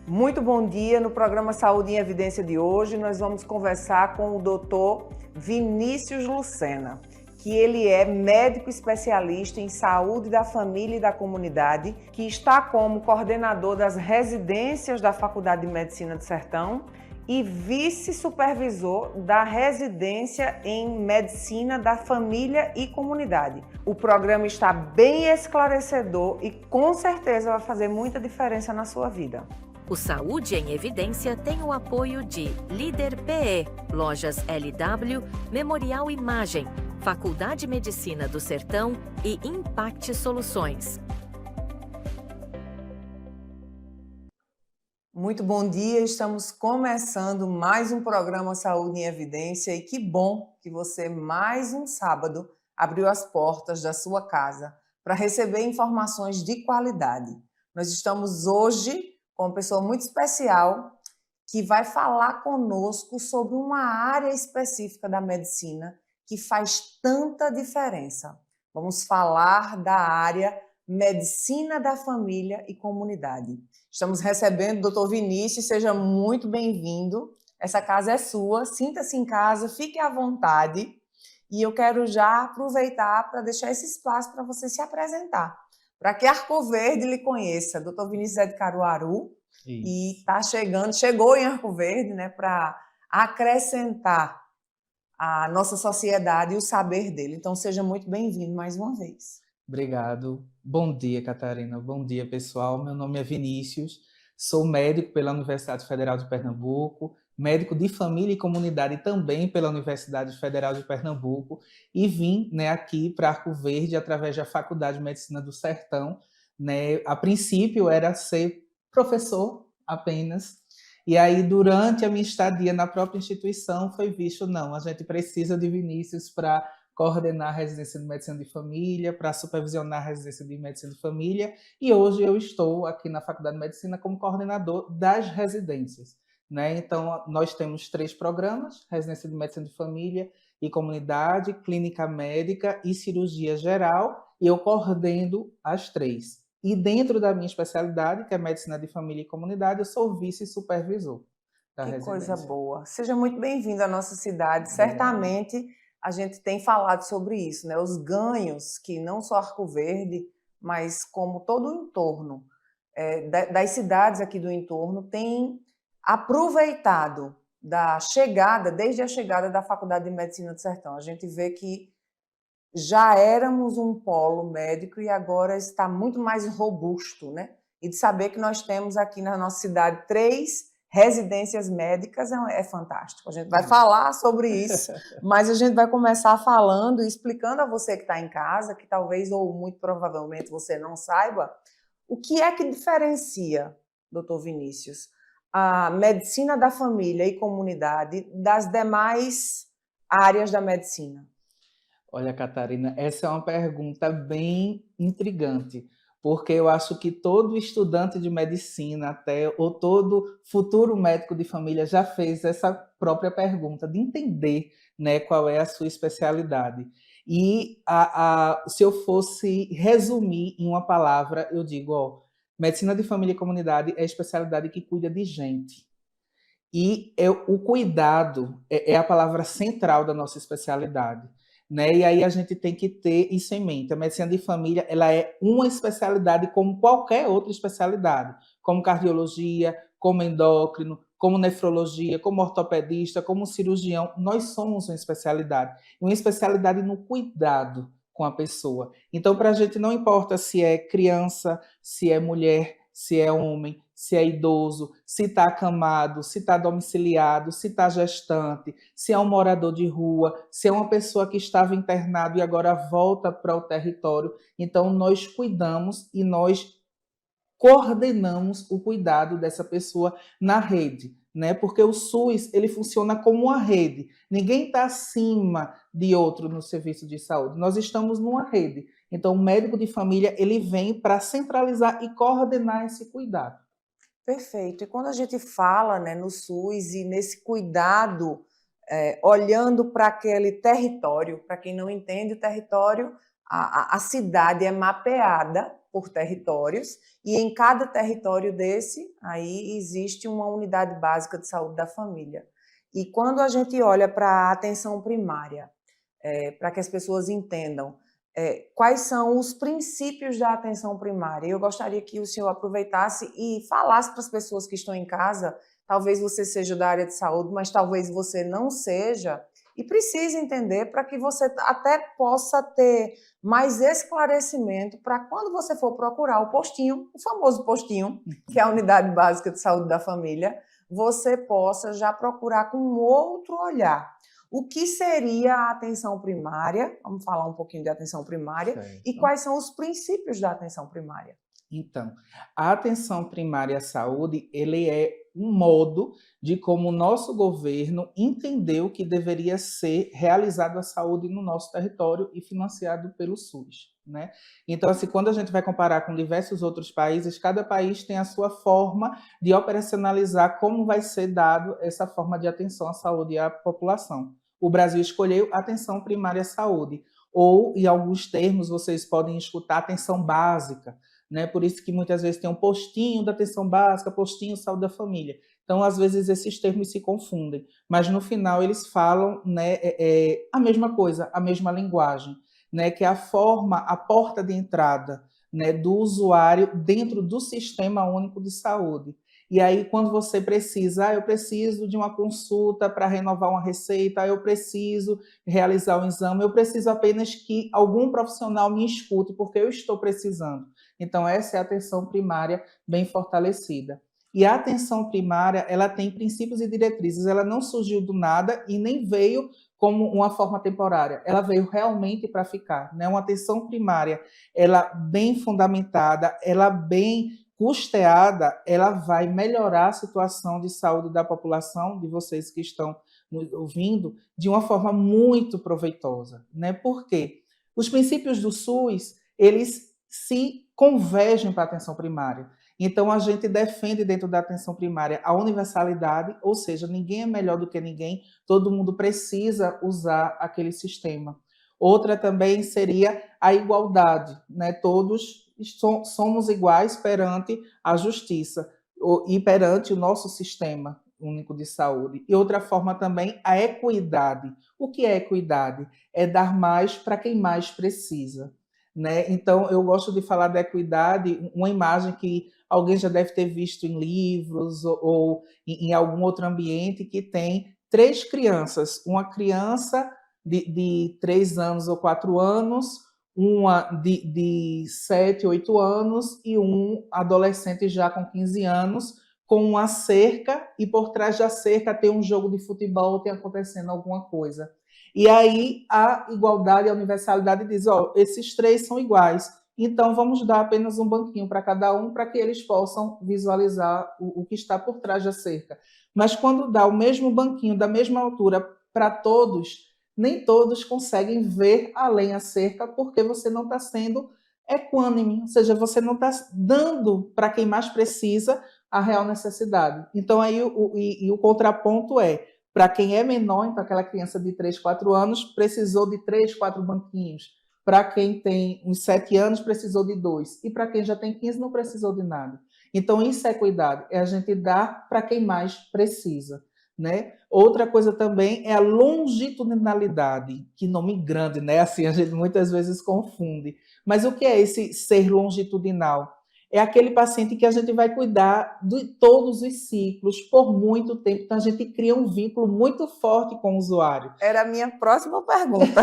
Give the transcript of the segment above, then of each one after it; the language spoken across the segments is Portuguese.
Muito bom dia. No programa Saúde em Evidência de hoje, nós vamos conversar com o Dr. Vinícius Lucena, que ele é médico especialista em saúde da família e da comunidade, que está como coordenador das residências da Faculdade de Medicina do Sertão e vice-supervisor da residência em Medicina da Família e Comunidade. O programa está bem esclarecedor e com certeza vai fazer muita diferença na sua vida. O Saúde em Evidência tem o apoio de Líder PE, Lojas LW, Memorial Imagem, Faculdade de Medicina do Sertão e Impact Soluções. Muito bom dia, estamos começando mais um programa Saúde em Evidência e que bom que você, mais um sábado, abriu as portas da sua casa para receber informações de qualidade. Nós estamos hoje com uma pessoa muito especial que vai falar conosco sobre uma área específica da medicina que faz tanta diferença. Vamos falar da área Medicina da Família e Comunidade. Estamos recebendo o Dr. Vinícius, seja muito bem-vindo. Essa casa é sua, sinta-se em casa, fique à vontade. E eu quero já aproveitar para deixar esse espaço para você se apresentar, para que Arco Verde lhe conheça. Dr. Vinícius é de Caruaru e chegou em Arco Verde, né, para acrescentar à nossa sociedade e o saber dele. Então, seja muito bem-vindo mais uma vez. Obrigado. Bom dia, Catarina. Bom dia, pessoal. Meu nome é Vinícius, sou médico pela Universidade Federal de Pernambuco, médico de família e comunidade também pela Universidade Federal de Pernambuco e vim, aqui para Arco Verde através da Faculdade de Medicina do Sertão. A princípio era ser professor apenas, e aí durante a minha estadia na própria instituição foi visto, não, a gente precisa de Vinícius para coordenar a residência de medicina de família, para supervisionar a residência de medicina de família, e hoje eu estou aqui na Faculdade de Medicina como coordenador das residências. Então, nós temos 3 programas: residência de medicina de família e comunidade, clínica médica e cirurgia geral, e eu coordeno as 3. E dentro da minha especialidade, que é medicina de família e comunidade, eu sou vice-supervisor da residência. Que coisa boa. Seja muito bem-vindo à nossa cidade. Certamente a gente tem falado sobre isso, né? Os ganhos que não só Arco Verde, mas como todo o entorno das cidades aqui do entorno têm aproveitado desde a chegada da Faculdade de Medicina do Sertão. A gente vê que já éramos um polo médico e agora está muito mais robusto, né? E de saber que nós temos aqui na nossa cidade 3 residências médicas é fantástico. A gente vai falar sobre isso, mas a gente vai começar falando e explicando a você que está em casa, que talvez ou muito provavelmente você não saiba, o que é que diferencia, doutor Vinícius, a medicina da família e comunidade das demais áreas da medicina? Olha, Catarina, essa é uma pergunta bem intrigante, porque eu acho que todo estudante de medicina ou todo futuro médico de família já fez essa própria pergunta, de entender, qual é a sua especialidade. E se eu fosse resumir em uma palavra, eu digo, medicina de família e comunidade é a especialidade que cuida de gente. E o cuidado é a palavra central da nossa especialidade. E aí a gente tem que ter isso em mente. A medicina de família ela é uma especialidade como qualquer outra especialidade, como cardiologia, como endócrino, como nefrologia, como ortopedista, como cirurgião. Nós somos uma especialidade no cuidado com a pessoa. Então, para a gente não importa se é criança, se é mulher, se é homem, se é idoso, se está acamado, se está domiciliado, se está gestante, se é um morador de rua, se é uma pessoa que estava internado e agora volta para o território. Então, nós cuidamos e nós coordenamos o cuidado dessa pessoa na rede, porque o SUS ele funciona como uma rede. Ninguém está acima de outro no serviço de saúde. Nós estamos numa rede. Então, o médico de família ele vem para centralizar e coordenar esse cuidado. Perfeito. E quando a gente fala, no SUS e nesse cuidado, olhando para aquele território, para quem não entende o território, a cidade é mapeada por territórios, e em cada território desse, aí existe uma unidade básica de saúde da família. E quando a gente olha para a atenção primária, para que as pessoas entendam quais são os princípios da atenção primária, eu gostaria que o senhor aproveitasse e falasse para as pessoas que estão em casa, talvez você seja da área de saúde, mas talvez você não seja, e precise entender para que você até possa ter mais esclarecimento para quando você for procurar o postinho, o famoso postinho, que é a unidade básica de saúde da família, você possa já procurar com outro olhar. O que seria a atenção primária? Vamos falar um pouquinho de atenção primária. Certo. E quais são os princípios da atenção primária? Então, a atenção primária à saúde, ele é um modo de como o nosso governo entendeu que deveria ser realizado a saúde no nosso território e financiado pelo SUS, né? Então, assim, quando a gente vai comparar com diversos outros países, cada país tem a sua forma de operacionalizar como vai ser dado essa forma de atenção à saúde à população. O Brasil escolheu atenção primária à saúde, ou, em alguns termos, vocês podem escutar atenção básica, né? Por isso que muitas vezes tem um postinho da atenção básica, postinho saúde da família. Então, às vezes, esses termos se confundem, mas no final eles falam, né, a mesma coisa, a mesma linguagem, né, que é a forma, a porta de entrada, né, do usuário dentro do Sistema Único de Saúde. E aí, quando você precisa, eu preciso de uma consulta para renovar uma receita, eu preciso realizar um exame, eu preciso apenas que algum profissional me escute, porque eu estou precisando. Então, essa é a atenção primária bem fortalecida. E a atenção primária, ela tem princípios e diretrizes, ela não surgiu do nada e nem veio como uma forma temporária, ela veio realmente para ficar, né? Uma atenção primária, ela bem fundamentada, ela bem custeada, ela vai melhorar a situação de saúde da população, de vocês que estão ouvindo, de uma forma muito proveitosa, né? Por quê? Os princípios do SUS, eles se convergem para a atenção primária. Então, a gente defende dentro da atenção primária a universalidade, ou seja, ninguém é melhor do que ninguém, todo mundo precisa usar aquele sistema. Outra também seria a igualdade, né? Todos somos iguais perante a justiça e perante o nosso sistema único de saúde. E outra forma também, a equidade. O que é equidade? É dar mais para quem mais precisa, né? Então, eu gosto de falar da equidade, uma imagem que alguém já deve ter visto em livros ou em algum outro ambiente, que tem 3 crianças, uma criança de 3 anos ou 4 anos, uma de 7, 8 anos e um adolescente já com 15 anos, com uma cerca, e por trás da cerca tem um jogo de futebol, tem acontecendo alguma coisa. E aí a igualdade, a universalidade diz, esses 3 são iguais, então vamos dar apenas um banquinho para cada um, para que eles possam visualizar o que está por trás da cerca. Mas quando dá o mesmo banquinho, da mesma altura, para todos, nem todos conseguem ver além a cerca, porque você não está sendo equânime, ou seja, você não está dando para quem mais precisa a real necessidade. Então, aí o contraponto é, para quem é menor, então aquela criança de 3, 4 anos precisou de 3, 4 banquinhos. Para quem tem uns 7 anos, precisou de 2. E para quem já tem 15, não precisou de nada. Então, isso é equidade, é a gente dar para quem mais precisa, né? Outra coisa também é a longitudinalidade, que nome grande, né? Assim, a gente muitas vezes confunde. Mas o que é esse ser longitudinal? É aquele paciente que a gente vai cuidar de todos os ciclos por muito tempo. Então, a gente cria um vínculo muito forte com o usuário. Era a minha próxima pergunta.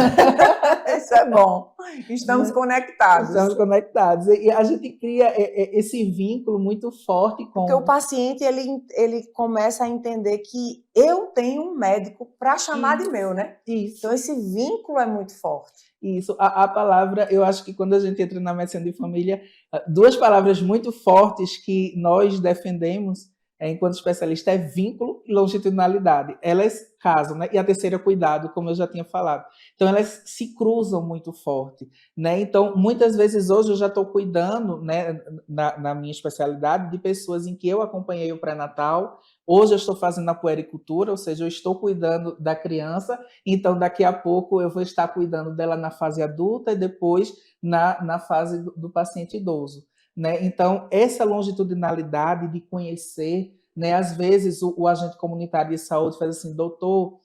Isso é bom. Estamos conectados. Estamos conectados. E a gente cria esse vínculo muito forte com... Porque o paciente, ele começa a entender que eu tenho um médico para chamar de meu, né? Isso. Então, esse vínculo é muito forte. Isso, a palavra, eu acho que quando a gente entra na medicina de família, 2 palavras muito fortes que nós defendemos enquanto especialista, é vínculo e longitudinalidade. Elas casam, né? E a terceira é cuidado, como eu já tinha falado. Então, elas se cruzam muito forte, né? Então, muitas vezes hoje eu já estou cuidando, né, na minha especialidade, de pessoas em que eu acompanhei o pré-natal. Hoje eu estou fazendo a puericultura, ou seja, eu estou cuidando da criança, então daqui a pouco eu vou estar cuidando dela na fase adulta e depois na fase do paciente idoso, né? Então, essa longitudinalidade de conhecer, né? Às vezes o agente comunitário de saúde faz assim, doutor,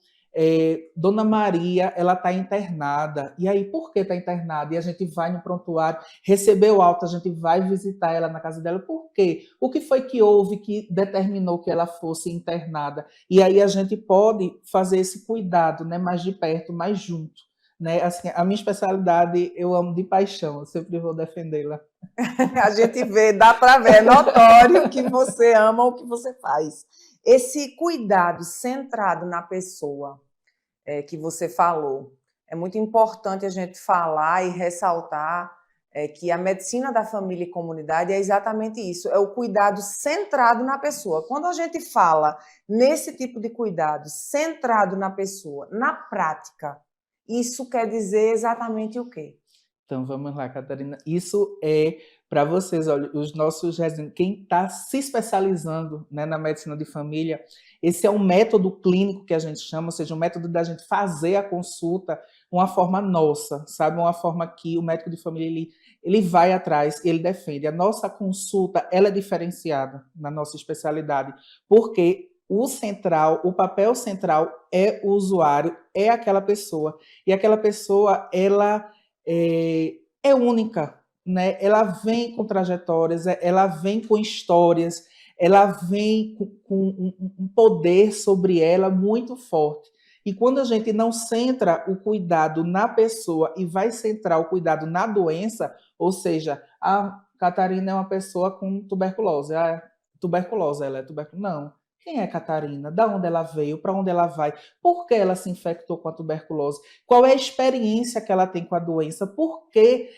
Dona Maria, ela está internada. E aí, por que está internada? E a gente vai no prontuário, recebeu alta, a gente vai visitar ela na casa dela. Por quê? O que foi que houve que determinou que ela fosse internada? E aí a gente pode fazer esse cuidado, né, mais de perto, mais junto. Né? Assim, a minha especialidade eu amo de paixão, eu sempre vou defendê-la. A gente vê, dá para ver, é notório que você ama o que você faz. Esse cuidado centrado na pessoa que você falou, é muito importante a gente falar e ressaltar que a medicina da família e comunidade é exatamente isso, é o cuidado centrado na pessoa. Quando a gente fala nesse tipo de cuidado centrado na pessoa, na prática, isso quer dizer exatamente o quê? Então vamos lá, Catarina. Isso é para vocês, olha, os nossos residentes, quem está se especializando, né, na medicina de família, esse é um método clínico que a gente chama, ou seja, um método da gente fazer a consulta uma forma nossa, sabe? Uma forma que o médico de família ele vai atrás, ele defende. A nossa consulta ela é diferenciada na nossa especialidade, porque o central, o papel central é o usuário, é aquela pessoa. E aquela pessoa, ela é única, né? Ela vem com trajetórias, ela vem com histórias, ela vem com um poder sobre ela muito forte. E quando a gente não centra o cuidado na pessoa e vai centrar o cuidado na doença, ou seja, a Catarina é uma pessoa com tuberculose, tuberculose, ela é tuberculose. Não. Quem é Catarina? Da onde ela veio? Para onde ela vai? Por que ela se infectou com a tuberculose? Qual é a experiência que ela tem com a doença? Por quê?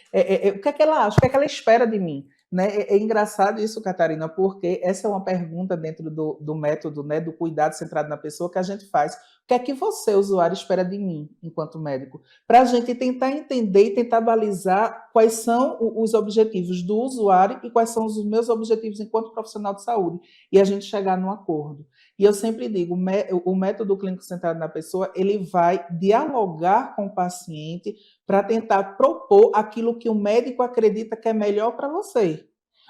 O que é que ela acha? O que é que ela espera de mim? Né? É engraçado isso, Catarina, porque essa é uma pergunta dentro do método, né, do cuidado centrado na pessoa que a gente faz. O que é que você, usuário, espera de mim, enquanto médico? Para a gente tentar entender e tentar balizar quais são os objetivos do usuário e quais são os meus objetivos enquanto profissional de saúde. E a gente chegar num acordo. E eu sempre digo, o método clínico centrado na pessoa, ele vai dialogar com o paciente para tentar propor aquilo que o médico acredita que é melhor para você.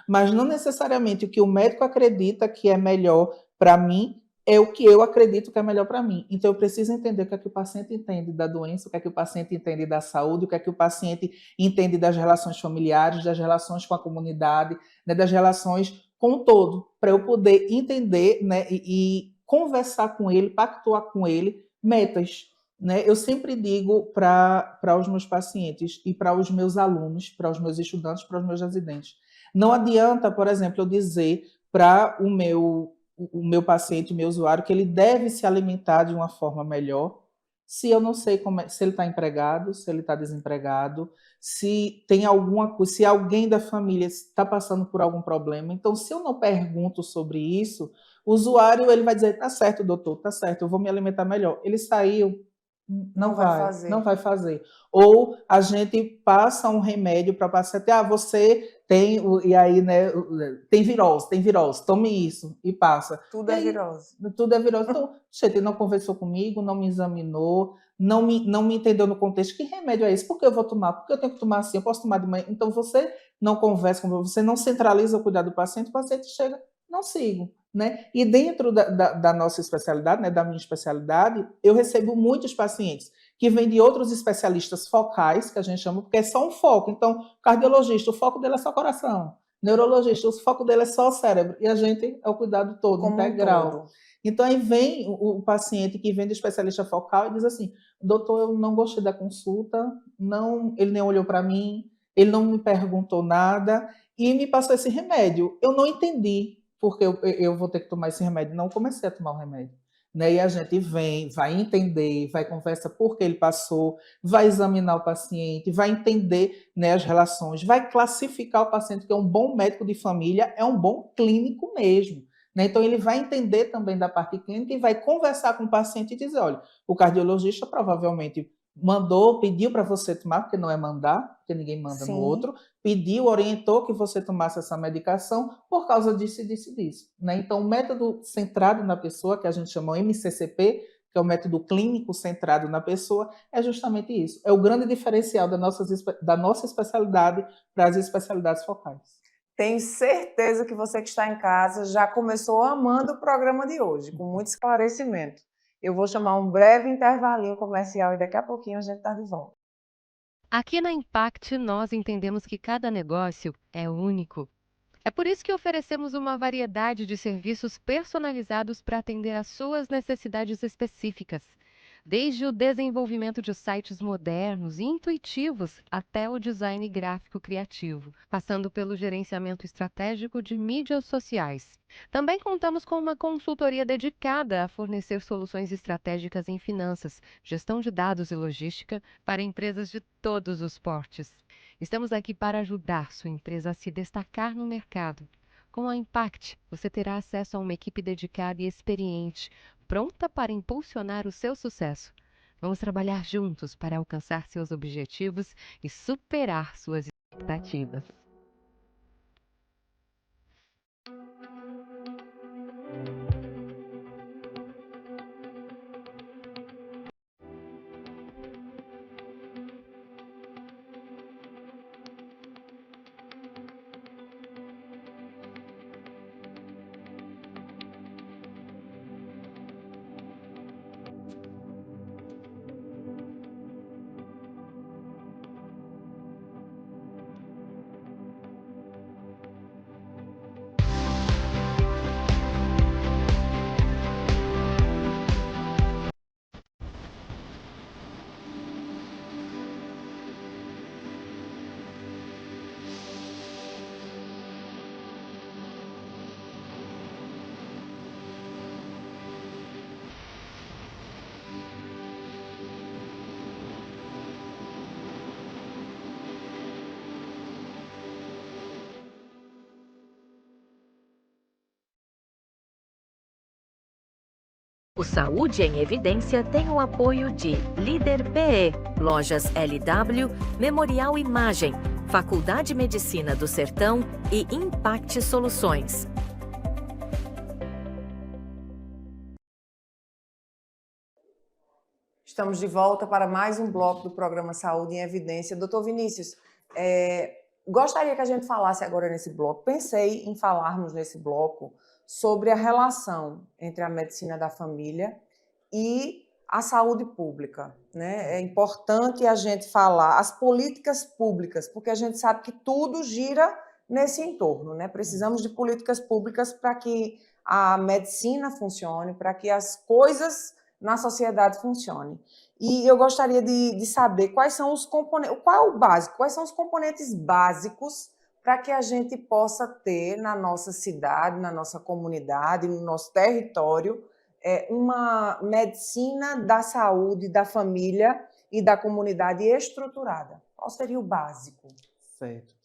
Mas não necessariamente o que o médico acredita que é melhor para mim é o que eu acredito que é melhor para mim. Então, eu preciso entender o que é que o paciente entende da doença, o que é que o paciente entende da saúde, o que é que o paciente entende das relações familiares, das relações com a comunidade, né, das relações com o todo, para eu poder entender, né, e conversar com ele, pactuar com ele metas. Né? Eu sempre digo para os meus pacientes e para os meus alunos, para os meus estudantes, para os meus residentes, não adianta, por exemplo, eu dizer para o meu paciente, o meu usuário, que ele deve se alimentar de uma forma melhor, se eu não sei se ele está empregado, se ele está desempregado, se tem alguma coisa, se alguém da família está passando por algum problema. Então, se eu não pergunto sobre isso, o usuário ele vai dizer, tá certo, doutor, tá certo, eu vou me alimentar melhor. Ele saiu, não vai fazer. Ou a gente passa um remédio para o paciente, você tem, e aí, né, tem virose, tome isso, e passa. Tudo é virose. Tudo é virose. Então, gente, não conversou comigo, não me examinou, não me entendeu no contexto. Que remédio é esse? Por que eu vou tomar? Porque eu tenho que tomar assim, eu posso tomar de manhã. Então, você não conversa com você, não centraliza o cuidado do paciente chega, não sigo. Né? E dentro da nossa especialidade, né, da minha especialidade, eu recebo muitos pacientes que vêm de outros especialistas focais, que a gente chama, porque é só um foco. Então, cardiologista, o foco dele é só coração. Neurologista, o foco dele é só o cérebro. E a gente é o cuidado todo, como integral. Todo. Então, aí vem o paciente que vem do especialista focal e diz assim, doutor, eu não gostei da consulta, ele nem olhou para mim, ele não me perguntou nada e me passou esse remédio. Eu não entendi porque eu vou ter que tomar esse remédio. Não comecei a tomar o remédio. Né? E a gente vai entender, vai conversar por que ele passou, vai examinar o paciente, vai entender, né, as relações, vai classificar o paciente, que é um bom médico de família, é um bom clínico mesmo. né? Então, ele vai entender também da parte clínica e vai conversar com o paciente e dizer, olha, o cardiologista provavelmente pediu para você tomar, porque não é mandar, porque ninguém manda no Sim. outro, pediu, orientou que você tomasse essa medicação por causa disso, disso e disso, né? Então, o método centrado na pessoa, que a gente chama MCCP, que é o método clínico centrado na pessoa, é justamente isso. É o grande diferencial da nossa especialidade para as especialidades focais. Tenho certeza que você que está em casa já começou amando o programa de hoje, com muito esclarecimento. Eu vou chamar um breve intervalinho comercial e daqui a pouquinho a gente está de volta. Aqui na Impact, nós entendemos que cada negócio é único. É por isso que oferecemos uma variedade de serviços personalizados para atender às suas necessidades específicas. Desde o desenvolvimento de sites modernos e intuitivos até o design gráfico criativo, passando pelo gerenciamento estratégico de mídias sociais. Também contamos com uma consultoria dedicada a fornecer soluções estratégicas em finanças, gestão de dados e logística para empresas de todos os portes. Estamos aqui para ajudar sua empresa a se destacar no mercado. Com a Impact, você terá acesso a uma equipe dedicada e experiente, pronta para impulsionar o seu sucesso. Vamos trabalhar juntos para alcançar seus objetivos e superar suas expectativas. O Saúde em Evidência tem o apoio de Líder PE, Lojas LW, Memorial Imagem, Faculdade Medicina do Sertão e Impact Soluções. Estamos de volta para mais um bloco do programa Saúde em Evidência. Doutor Vinícius, gostaria que a gente falasse agora nesse bloco, pensei em falarmos nesse bloco sobre a relação entre a medicina da família e a saúde pública, né? É importante a gente falar as políticas públicas, porque a gente sabe que tudo gira nesse entorno, né? Precisamos de políticas públicas para que a medicina funcione, para que as coisas na sociedade funcionem. E eu gostaria de saber quais são os componentes, qual é o básico, quais são os componentes básicos para que a gente possa ter na nossa cidade, na nossa comunidade, no nosso território, uma medicina da saúde, da família e da comunidade estruturada. Qual seria o básico? Certo.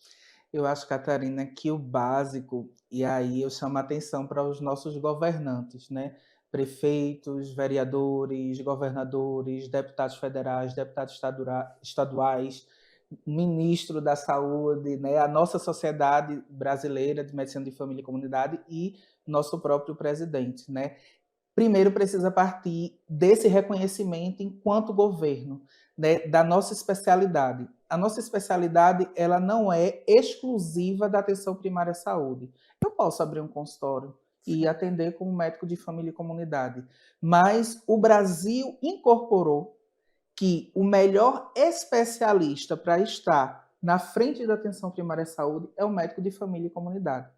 Eu acho, Catarina, que o básico, e aí eu chamo a atenção para os nossos governantes, né? Prefeitos, vereadores, governadores, deputados federais, deputados estaduais, ministro da Saúde, né? A nossa Sociedade Brasileira de Medicina de Família e Comunidade e nosso próprio presidente, né? Primeiro precisa partir desse reconhecimento enquanto governo, né, da nossa especialidade. A nossa especialidade, ela não é exclusiva da atenção primária à saúde. Eu posso abrir um consultório e atender como médico de família e comunidade, mas o Brasil incorporou que o melhor especialista para estar na frente da atenção primária à saúde é o médico de família e comunidade.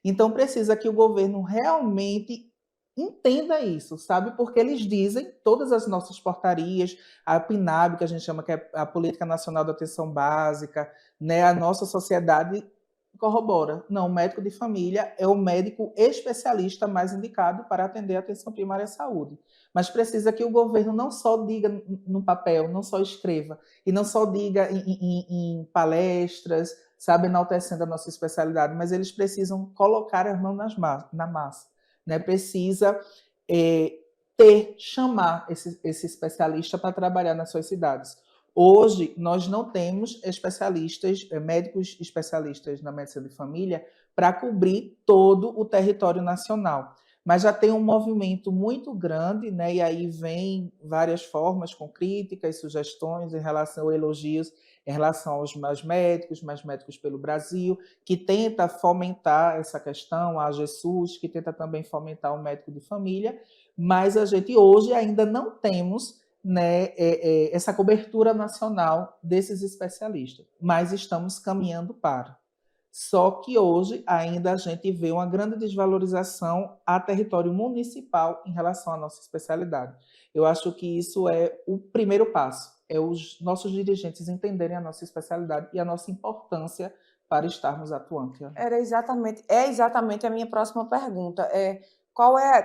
Então precisa que o governo realmente entenda isso, sabe? Porque eles dizem, todas as nossas portarias, a PNAB, que a gente chama que é a Política Nacional da Atenção Básica, né, a nossa sociedade corrobora. Não, o médico de família é o médico especialista mais indicado para atender a atenção primária à saúde. Mas precisa que o governo não só diga no papel, não só escreva, e não só diga em palestras, sabe, enaltecendo a nossa especialidade, mas eles precisam colocar as mãos na massa. né, precisa chamar esse especialista para trabalhar nas suas cidades. Hoje, nós não temos especialistas, médicos especialistas na medicina de família para cobrir todo o território nacional. Mas já tem um movimento muito grande, né? E aí vem várias formas, com críticas, sugestões em relação a elogios, em relação aos mais médicos pelo Brasil, que tenta fomentar essa questão, a Jesus, que tenta também fomentar o médico de família, mas a gente hoje ainda não temos, né, essa cobertura nacional desses especialistas, mas estamos caminhando para. Só que hoje ainda a gente vê uma grande desvalorização a território municipal em relação à nossa especialidade. Eu acho que isso é o primeiro passo, é os nossos dirigentes entenderem a nossa especialidade e a nossa importância para estarmos atuando. É exatamente a minha próxima pergunta.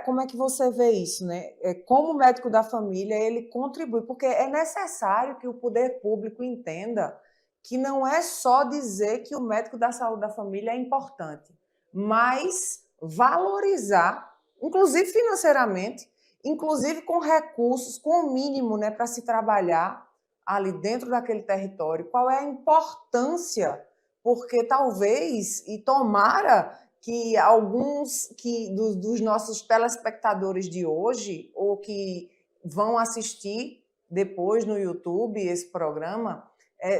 Como é que você vê isso, né? Como o médico da família ele contribui, porque é necessário que o poder público entenda que não é só dizer que o médico da saúde da família é importante, mas valorizar, inclusive financeiramente, inclusive com recursos, com o mínimo, né, para se trabalhar ali dentro daquele território. Qual é a importância? Porque talvez, e tomara que alguns dos nossos telespectadores de hoje, ou que vão assistir depois no YouTube esse programa,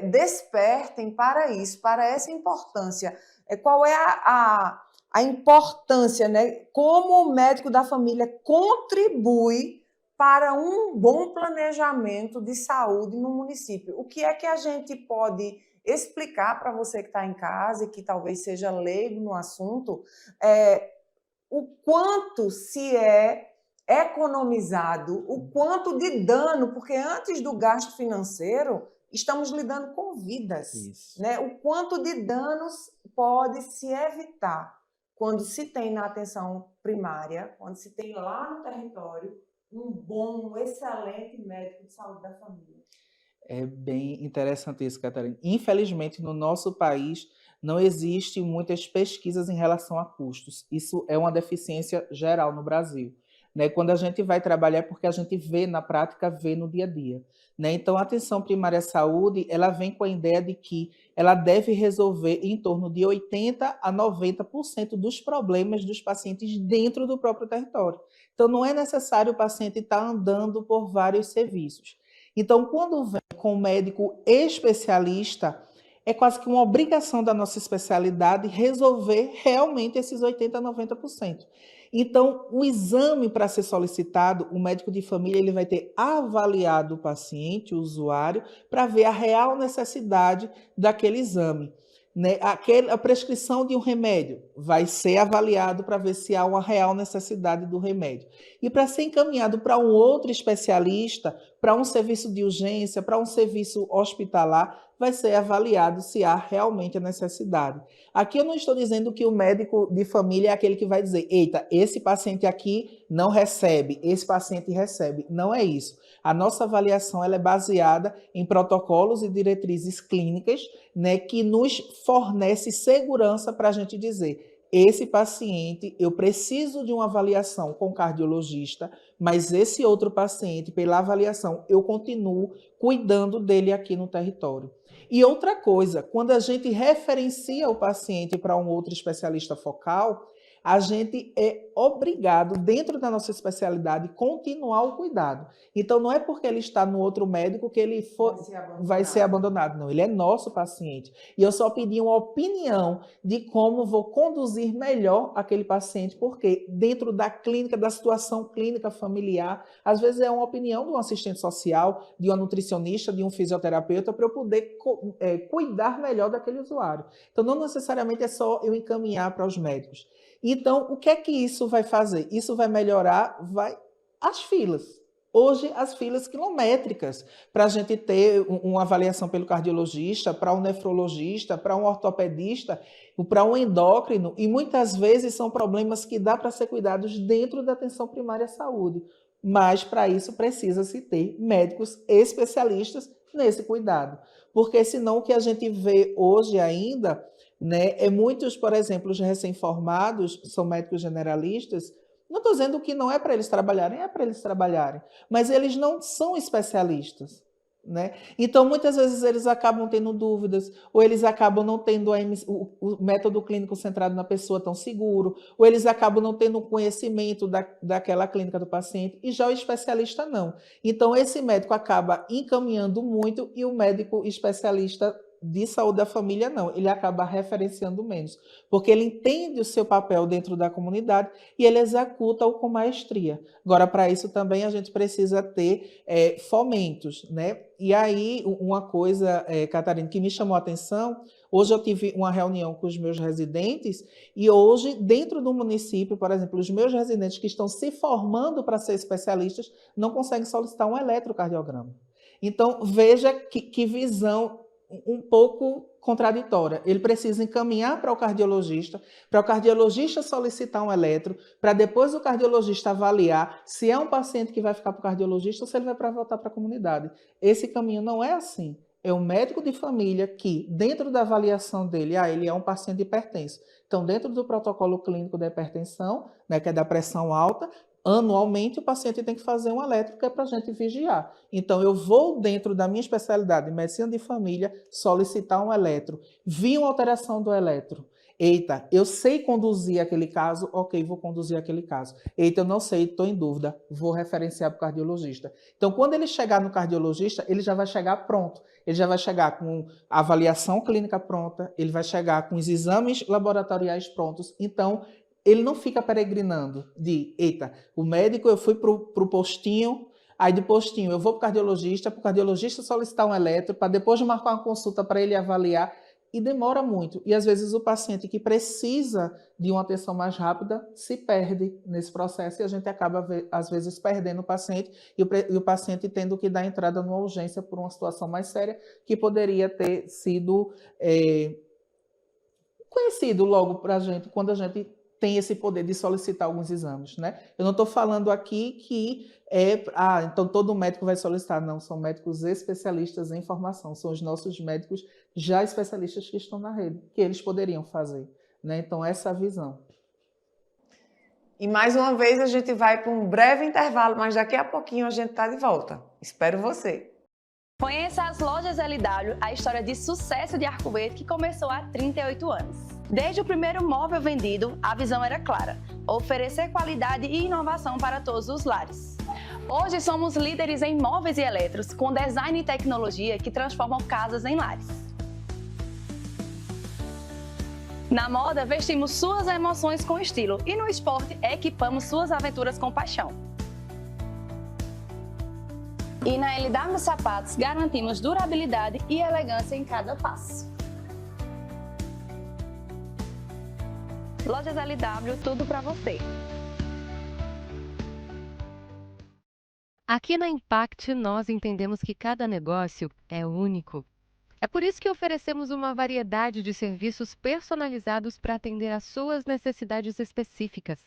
despertem para isso, para essa importância. Qual é a importância, né? Como o médico da família contribui para um bom planejamento de saúde no município? O que é que a gente pode explicar para você que está em casa e que talvez seja leigo no assunto, o quanto se é economizado, o quanto de dano, porque antes do gasto financeiro, estamos lidando com vidas, né? O quanto de danos pode se evitar quando se tem na atenção primária, quando se tem lá no território um excelente médico de saúde da família. É bem interessante isso, Catarina. Infelizmente, no nosso país, não existe muitas pesquisas em relação a custos. Isso é uma deficiência geral no Brasil. Né? Quando a gente vai trabalhar, é porque a gente vê na prática, vê no dia a dia. Né? Então, a atenção primária à saúde, ela vem com a ideia de que ela deve resolver em torno de 80% a 90% dos problemas dos pacientes dentro do próprio território. Então, não é necessário o paciente estar andando por vários serviços. Então, quando vem com um médico especialista, é quase que uma obrigação da nossa especialidade resolver realmente esses 80% a 90%. Então, o exame para ser solicitado, o médico de família ele vai ter avaliado o paciente, o usuário, para ver a real necessidade daquele exame. Né? A prescrição de um remédio vai ser avaliado para ver se há uma real necessidade do remédio. E para ser encaminhado para um outro especialista, para um serviço de urgência, para um serviço hospitalar, vai ser avaliado se há realmente a necessidade. Aqui eu não estou dizendo que o médico de família é aquele que vai dizer, eita, esse paciente aqui não recebe, esse paciente recebe. Não é isso. A nossa avaliação ela é baseada em protocolos e diretrizes clínicas, né, que nos fornece segurança para a gente dizer, esse paciente, eu preciso de uma avaliação com cardiologista, mas esse outro paciente, pela avaliação, eu continuo cuidando dele aqui no território. E outra coisa, quando a gente referencia o paciente para um outro especialista focal, a gente é obrigado, dentro da nossa especialidade, continuar o cuidado. Então, não é porque ele está no outro médico que ele vai ser abandonado. Não, ele é nosso paciente. E eu só pedi uma opinião de como vou conduzir melhor aquele paciente, porque dentro da clínica, da situação clínica familiar, às vezes é uma opinião de um assistente social, de uma nutricionista, de um fisioterapeuta, para eu poder cuidar melhor daquele usuário. Então, não necessariamente é só eu encaminhar para os médicos. Então, o que é que isso vai fazer? Isso vai melhorar as filas. Hoje, as filas quilométricas, para a gente ter uma avaliação pelo cardiologista, para um nefrologista, para um ortopedista, para um endócrino, e muitas vezes são problemas que dá para ser cuidados dentro da atenção primária à saúde. Mas, para isso, precisa-se ter médicos especialistas nesse cuidado. Porque, senão, o que a gente vê hoje ainda, né, muitos, por exemplo, os recém-formados, são médicos generalistas, Não estou dizendo que não é para eles trabalharem, é para eles trabalharem, mas eles não são especialistas, né? Então, muitas vezes eles acabam tendo dúvidas, ou eles acabam não tendo o método clínico centrado na pessoa tão seguro, ou eles acabam não tendo conhecimento daquela clínica do paciente, e já o especialista não. Então, esse médico acaba encaminhando muito e o médico especialista de saúde da família não, ele acaba referenciando menos, porque ele entende o seu papel dentro da comunidade e ele executa-o com maestria. Agora, para isso também a gente precisa ter fomentos, né? E aí, uma coisa, Catarina, que me chamou a atenção, hoje eu tive uma reunião com os meus residentes e hoje, dentro do município, por exemplo, os meus residentes que estão se formando para ser especialistas não conseguem solicitar um eletrocardiograma. Então, veja que visão um pouco contraditória. Ele precisa encaminhar para o cardiologista solicitar um eletro, para depois o cardiologista avaliar se é um paciente que vai ficar para o cardiologista ou se ele vai voltar para a comunidade. Esse caminho não é assim. É o médico de família que, dentro da avaliação dele, ele é um paciente hipertenso. Então, dentro do protocolo clínico da hipertensão, né, que é da pressão alta, anualmente o paciente tem que fazer um eletro, que é para a gente vigiar. Então, eu vou, dentro da minha especialidade de medicina de família, solicitar um eletro. Vi uma alteração do eletro. Eita, eu sei conduzir aquele caso, ok, vou conduzir aquele caso. Eita, eu não sei, estou em dúvida, vou referenciar para o cardiologista. Então, quando ele chegar no cardiologista, ele já vai chegar pronto. Ele já vai chegar com a avaliação clínica pronta, ele vai chegar com os exames laboratoriais prontos. Então, ele não fica peregrinando de, eita, o médico, eu fui para o postinho, aí do postinho eu vou para o cardiologista solicitar um eletro, para depois de marcar uma consulta para ele avaliar, e demora muito. E às vezes o paciente que precisa de uma atenção mais rápida se perde nesse processo e a gente acaba, às vezes, perdendo o paciente e o paciente tendo que dar entrada numa urgência por uma situação mais séria que poderia ter sido conhecido logo para a gente, quando a gente tem esse poder de solicitar alguns exames, né? Eu não estou falando aqui que então todo médico vai solicitar, não, são médicos especialistas em formação, são os nossos médicos já especialistas que estão na rede, que eles poderiam fazer, né? Então essa é a visão. E mais uma vez a gente vai para um breve intervalo, mas daqui a pouquinho a gente está de volta. Espero você! Conheça as lojas LW, a história de sucesso de Arco Verde que começou há 38 anos. Desde o primeiro móvel vendido, a visão era clara: oferecer qualidade e inovação para todos os lares. Hoje somos líderes em móveis e eletros, com design e tecnologia que transformam casas em lares. Na moda, vestimos suas emoções com estilo e no esporte, equipamos suas aventuras com paixão. E na LW Sapatos, garantimos durabilidade e elegância em cada passo. Lojas LW, tudo para você. Aqui na Impact, nós entendemos que cada negócio é único. É por isso que oferecemos uma variedade de serviços personalizados para atender às suas necessidades específicas.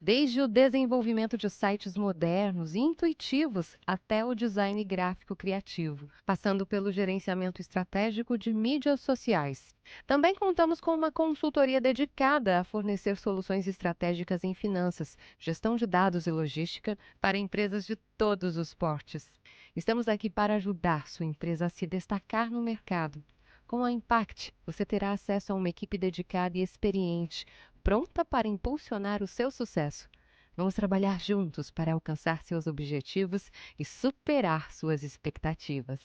Desde o desenvolvimento de sites modernos e intuitivos até o design gráfico criativo, passando pelo gerenciamento estratégico de mídias sociais. Também contamos com uma consultoria dedicada a fornecer soluções estratégicas em finanças, gestão de dados e logística para empresas de todos os portes. Estamos aqui para ajudar sua empresa a se destacar no mercado. Com a Impact, você terá acesso a uma equipe dedicada e experiente, pronta para impulsionar o seu sucesso. Vamos trabalhar juntos para alcançar seus objetivos e superar suas expectativas.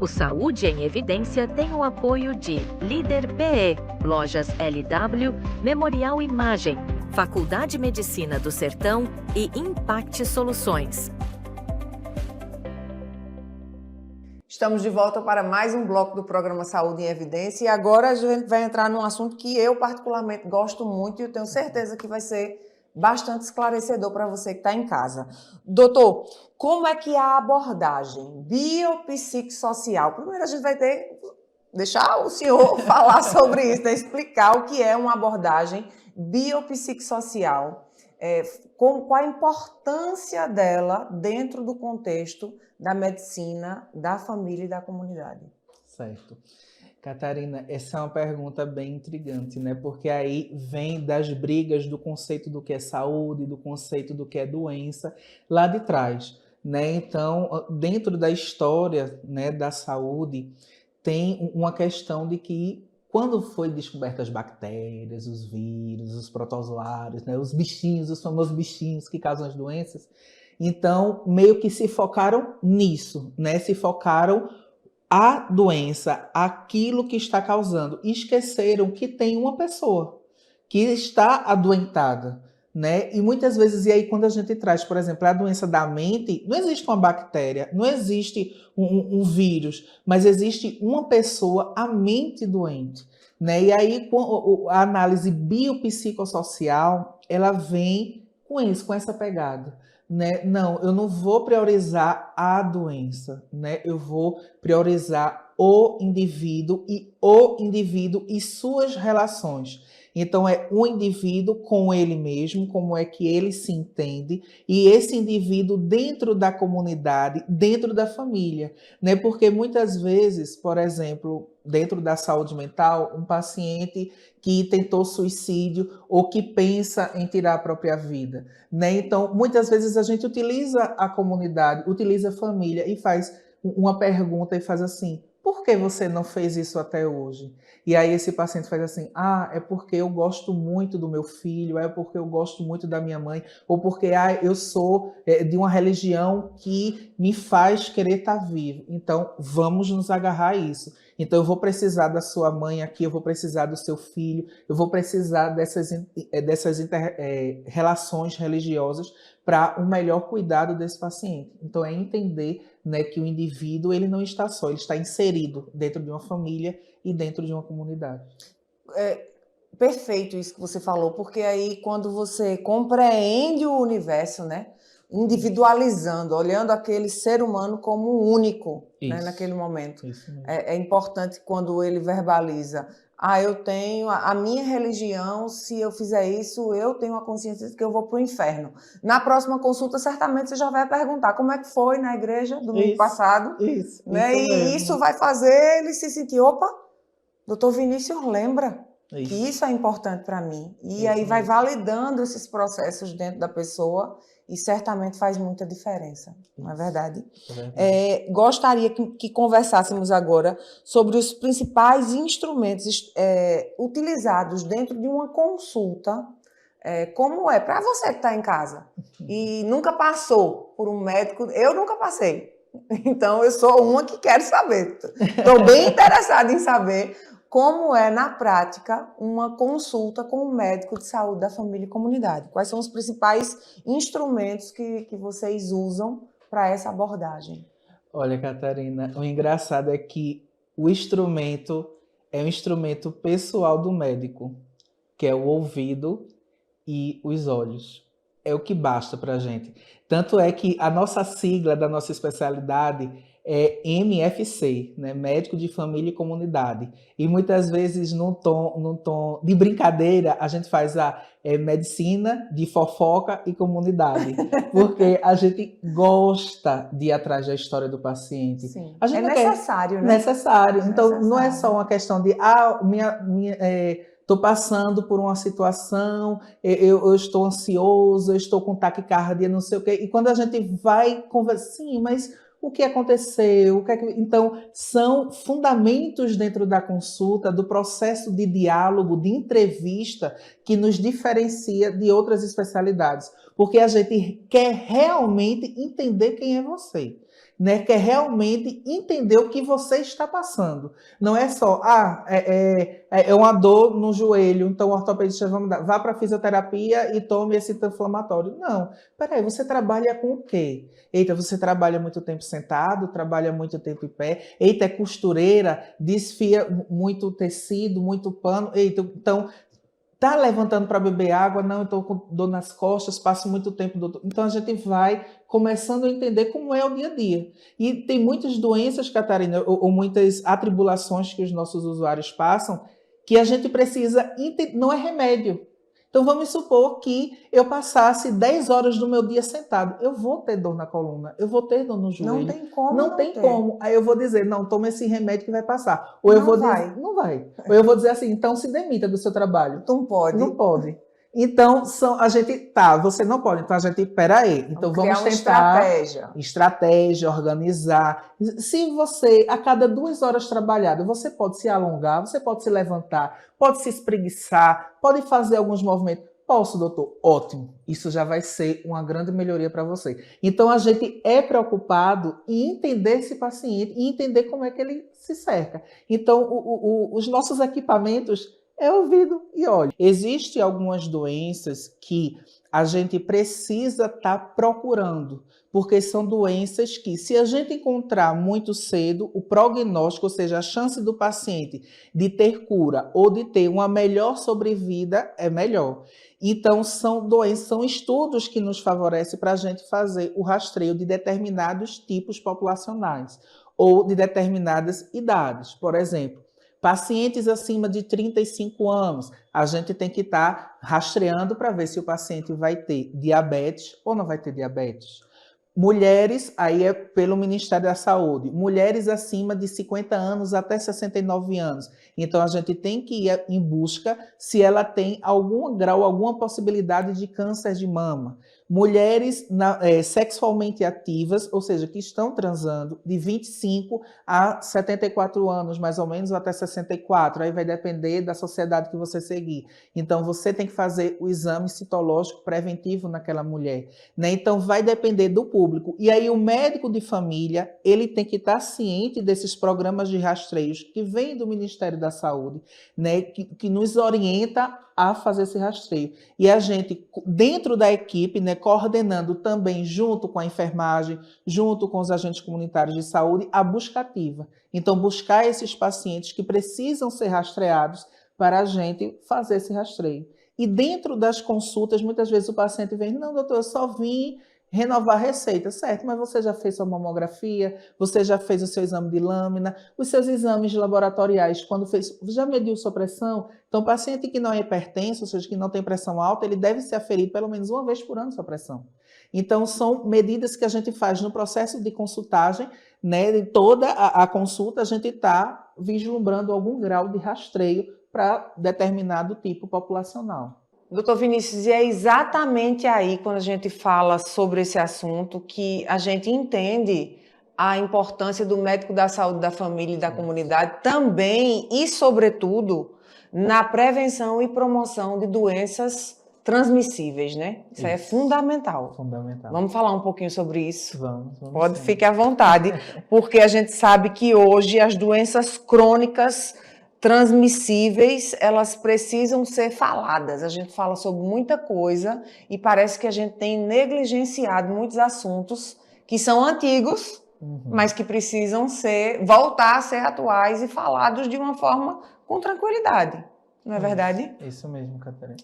O Saúde em Evidência tem o apoio de Líder PE, Lojas LW, Memorial Imagem, Faculdade Medicina do Sertão e Impact Soluções. Estamos de volta para mais um bloco do programa Saúde em Evidência e agora a gente vai entrar num assunto que eu particularmente gosto muito e eu tenho certeza que vai ser bastante esclarecedor para você que está em casa. Doutor, como é que é a abordagem biopsicossocial? Primeiro a gente vai deixar o senhor falar sobre isso, né? Explicar o que é uma abordagem biopsicossocial, qual a importância dela dentro do contexto da medicina, da família e da comunidade. Certo. Catarina, essa é uma pergunta bem intrigante, né? Porque aí vem das brigas do conceito do que é saúde, do conceito do que é doença, lá de trás, né? Então, dentro da história, né, da saúde, tem uma questão de que quando foi descobertas as bactérias, os vírus, os protozoários, né, os bichinhos, os famosos bichinhos que causam as doenças, então meio que se focaram nisso, né? Se focaram a doença, aquilo que está causando. E esqueceram que tem uma pessoa que está adoentada, né? E muitas vezes, e aí quando a gente traz, por exemplo, a doença da mente, não existe uma bactéria, não existe um vírus, mas existe uma pessoa, a mente doente, né? E aí a análise biopsicossocial, ela vem com isso, com essa pegada. Né? Não, eu não vou priorizar a doença, né? Eu vou priorizar o indivíduo e suas relações. Então, é o indivíduo com ele mesmo, como é que ele se entende, e esse indivíduo dentro da comunidade, dentro da família, né? Porque muitas vezes, por exemplo, dentro da saúde mental, um paciente que tentou suicídio ou que pensa em tirar a própria vida, né? Então, muitas vezes a gente utiliza a comunidade, utiliza a família e faz uma pergunta e faz assim: por que você não fez isso até hoje? E aí esse paciente faz assim: ah, é porque eu gosto muito do meu filho, é porque eu gosto muito da minha mãe, ou porque eu sou de uma religião que me faz querer estar vivo. Então, vamos nos agarrar a isso. Então, eu vou precisar da sua mãe aqui, eu vou precisar do seu filho, eu vou precisar dessas relações religiosas para o melhor cuidado desse paciente. Então, é entender, né, que o indivíduo ele não está só, ele está inserido dentro de uma família e dentro de uma comunidade. É perfeito isso que você falou, porque aí quando você compreende o universo, né, individualizando, olhando aquele ser humano como único, né, naquele momento. É importante quando ele verbaliza: ah, eu tenho a minha religião, se eu fizer isso, eu tenho a consciência de que eu vou para o inferno. Na próxima consulta, certamente você já vai perguntar como é que foi na igreja domingo passado. Né? E isso vai fazer ele se sentir: opa, doutor Vinícius lembra que isso é importante para mim. E aí vai validando esses processos dentro da pessoa e certamente faz muita diferença, não é verdade? Gostaria que conversássemos agora sobre os principais instrumentos utilizados dentro de uma consulta, como é para você que está em casa e nunca passou por um médico. Eu nunca passei, então eu sou uma que quero saber, estou bem interessada em saber como é, na prática, uma consulta com um médico de saúde da família e comunidade. Quais são os principais instrumentos que vocês usam para essa abordagem? Olha, Catarina, o engraçado é que o instrumento é um instrumento pessoal do médico, que é o ouvido e os olhos. É o que basta para a gente. Tanto é que a nossa sigla da nossa especialidade é MFC, né? Médico de Família e Comunidade. E muitas vezes, num tom de brincadeira, a gente faz a medicina de fofoca e comunidade. Porque a gente gosta de ir atrás da história do paciente. Sim. A gente necessário, né? Necessário. Então, não é só uma questão de estou passando por uma situação, eu estou ansioso, eu estou com taquicardia, não sei o quê. E quando a gente vai conversar, sim, mas o que aconteceu? Então, são fundamentos dentro da consulta, do processo de diálogo, de entrevista, que nos diferencia de outras especialidades. Porque a gente quer realmente entender quem é você. Né, quer realmente entender o que você está passando. Não é só, é uma dor no joelho, então o ortopedista vá para a fisioterapia e tome esse anti-inflamatório. Não, peraí, você trabalha com o quê? Eita, você trabalha muito tempo sentado, trabalha muito tempo em pé, eita, é costureira, desfia muito tecido, muito pano, eita, então... Tá levantando para beber água? Não, eu estou com dor nas costas, passo muito tempo, doutor. Então, a gente vai começando a entender como é o dia a dia. E tem muitas doenças, Catarina, ou muitas atribulações que os nossos usuários passam, que a gente precisa entender. Não é remédio. Então, vamos supor que eu passasse 10 horas do meu dia sentado. Eu vou ter dor na coluna, eu vou ter dor no joelho. Não tem como Não tem ter. como. Aí eu vou dizer, não, toma esse remédio que vai passar. Ou eu Não vou vai. dizer, não vai. Ou eu vou dizer assim, então se demita do seu trabalho. Não pode. Não pode. Então, a gente, você não pode. Então, a gente, peraí. Então, criar vamos uma tentar estratégia, organizar. Se você, a cada 2 horas trabalhadas, você pode se alongar, você pode se levantar, pode se espreguiçar, pode fazer alguns movimentos. Posso, doutor? Ótimo. Isso já vai ser uma grande melhoria para você. Então, a gente é preocupado em entender esse paciente e entender como é que ele se cerca. Então, os nossos equipamentos é ouvido e olho. Existem algumas doenças que a gente precisa estar procurando, porque são doenças que, se a gente encontrar muito cedo, o prognóstico, ou seja, a chance do paciente de ter cura ou de ter uma melhor sobrevida é melhor. Então, são doenças, são estudos que nos favorecem para a gente fazer o rastreio de determinados tipos populacionais ou de determinadas idades. Por exemplo, pacientes acima de 35 anos, a gente tem que estar rastreando para ver se o paciente vai ter diabetes ou não vai ter diabetes. Mulheres, aí é pelo Ministério da Saúde, mulheres acima de 50 anos até 69 anos. Então, a gente tem que ir em busca se ela tem algum grau, alguma possibilidade de câncer de mama. Mulheres sexualmente ativas, ou seja, que estão transando de 25 a 74 anos, mais ou menos, ou até 64. Aí vai depender da sociedade que você seguir. Então, você tem que fazer o exame citológico preventivo naquela mulher, né? Então, vai depender do público. E aí, o médico de família, ele tem que estar ciente desses programas de rastreios que vêm do Ministério da Saúde, né? Que nos orienta a fazer esse rastreio. E a gente, dentro da equipe, né, coordenando também junto com a enfermagem, junto com os agentes comunitários de saúde, a busca ativa. Então, buscar esses pacientes que precisam ser rastreados para a gente fazer esse rastreio. E dentro das consultas, muitas vezes o paciente vem, não, doutor, eu só vim renovar a receita, certo, mas você já fez sua mamografia, você já fez o seu exame de lâmina, os seus exames laboratoriais, quando fez, já mediu sua pressão? Então, o paciente que não é hipertenso, ou seja, que não tem pressão alta, ele deve ser aferido pelo menos uma vez por ano sua pressão. Então, são medidas que a gente faz no processo de consultagem, né, de toda a consulta, a gente está vislumbrando algum grau de rastreio para determinado tipo populacional. Doutor Vinícius, e é exatamente aí, quando a gente fala sobre esse assunto, que a gente entende a importância do médico da saúde da família e da comunidade também e, sobretudo, na prevenção e promoção de doenças transmissíveis, né? Isso aí é fundamental. Fundamental. Vamos falar um pouquinho sobre isso? Vamos Pode sim. ficar à vontade, porque a gente sabe que hoje as doenças crônicas transmissíveis, elas precisam ser faladas. A gente fala sobre muita coisa e parece que a gente tem negligenciado muitos assuntos que são antigos, mas que precisam voltar a ser atuais e falados de uma forma com tranquilidade. Não é verdade? Isso mesmo, Catarina.